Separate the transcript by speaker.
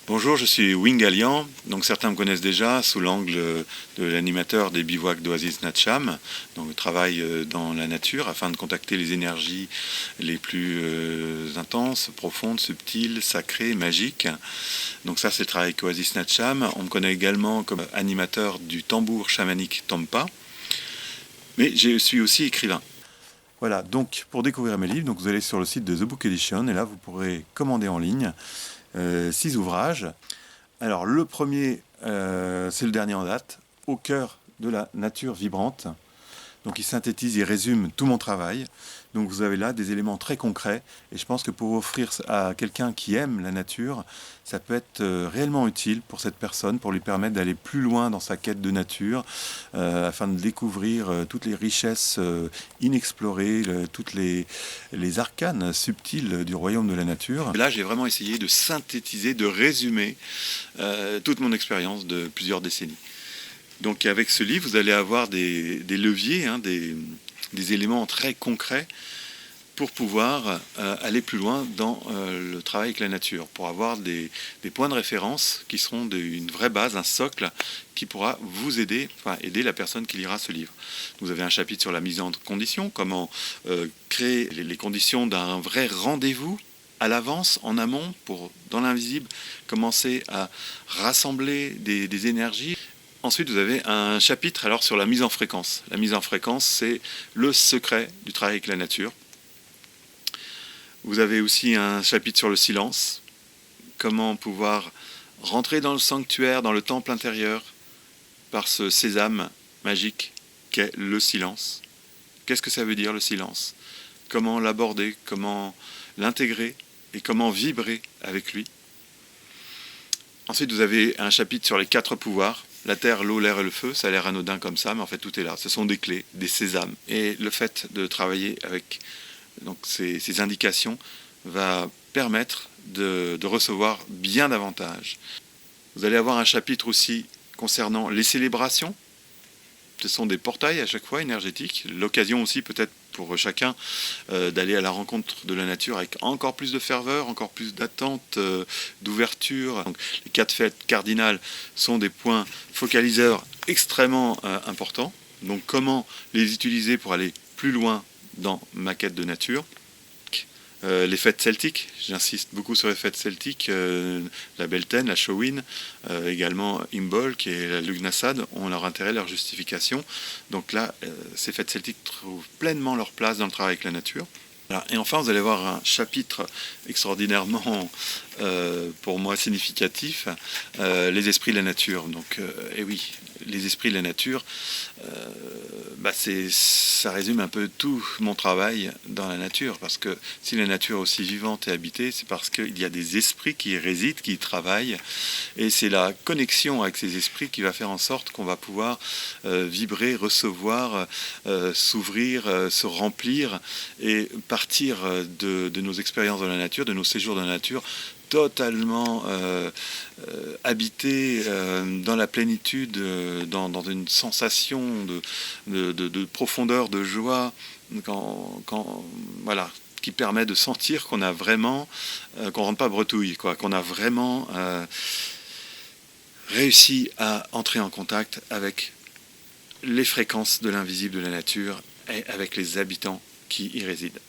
Speaker 1: Bonjour, je suis Wing Galian. Donc certains me connaissent déjà sous l'angle de l'animateur des bivouacs d'Oasis Natcham. Donc je travaille dans la nature afin de contacter les énergies les plus intenses, profondes, subtiles, sacrées, magiques. Donc ça c'est le travail avec Oasis Natcham. On me connaît également comme animateur du tambour chamanique Tompa. Mais je suis aussi écrivain. Voilà, donc pour découvrir mes livres, donc vous allez sur le site de The Book Edition et là vous pourrez commander en ligne 6 ouvrages. Alors le premier, c'est le dernier en date, Au cœur de la nature vibrante. Donc il synthétise, il résume tout mon travail. Donc vous avez là des éléments très concrets et je pense que pour offrir à quelqu'un qui aime la nature, ça peut être réellement utile pour cette personne, pour lui permettre d'aller plus loin dans sa quête de nature, afin de découvrir toutes les richesses inexplorées, toutes les arcanes subtiles du royaume de la nature. Et là j'ai vraiment essayé de synthétiser, de résumer toute mon expérience de plusieurs décennies. Donc avec ce livre, vous allez avoir des leviers, des éléments très concrets pour pouvoir aller plus loin dans le travail avec la nature, pour avoir des points de référence qui seront une vraie base, un socle qui pourra vous aider, enfin aider la personne qui lira ce livre. Vous avez un chapitre sur la mise en condition, comment créer les conditions d'un vrai rendez-vous à l'avance, en amont, pour, dans l'invisible, commencer à rassembler des énergies. Ensuite, vous avez un chapitre alors sur la mise en fréquence. La mise en fréquence, c'est le secret du travail avec la nature. Vous avez aussi un chapitre sur le silence. Comment pouvoir rentrer dans le sanctuaire, dans le temple intérieur, par ce sésame magique qu'est le silence. Qu'est-ce que ça veut dire le silence? Comment l'aborder? Comment l'intégrer? Et comment vibrer avec lui? Ensuite, vous avez un chapitre sur les 4 pouvoirs. La terre, l'eau, l'air et le feu, ça a l'air anodin comme ça, mais en fait tout est là. Ce sont des clés, des sésames. Et le fait de travailler avec donc, ces indications va permettre de recevoir bien davantage. Vous allez avoir un chapitre aussi concernant les célébrations. Ce sont des portails à chaque fois énergétiques. L'occasion aussi peut-être pour chacun d'aller à la rencontre de la nature avec encore plus de ferveur, encore plus d'attente, d'ouverture. Donc, les 4 fêtes cardinales sont des points focaliseurs extrêmement importants. Donc comment les utiliser pour aller plus loin dans ma quête de nature. Les fêtes celtiques, j'insiste beaucoup sur les fêtes celtiques, la Beltane, la Samhain, également Imbolc qui est la Lughnasadh ont leur intérêt, leur justification. Donc là, ces fêtes celtiques trouvent pleinement leur place dans le travail avec la nature. Voilà. Et enfin, vous allez voir un chapitre extraordinairement, pour moi, significatif, les esprits de la nature. Donc, et oui, les esprits de la nature, ça résume un peu tout mon travail dans la nature, parce que si la nature est aussi vivante et habitée, c'est parce qu'il y a des esprits qui y résident, qui y travaillent, et c'est la connexion avec ces esprits qui va faire en sorte qu'on va pouvoir vibrer, recevoir, s'ouvrir, se remplir, et partir de nos expériences dans la nature, de nos séjours dans la nature, totalement habité dans la plénitude, dans une sensation de profondeur, de joie, voilà, qui permet de sentir qu'on a vraiment, qu'on ne rentre pas bretouille, quoi, qu'on a vraiment réussi à entrer en contact avec les fréquences de l'invisible de la nature et avec les habitants qui y résident.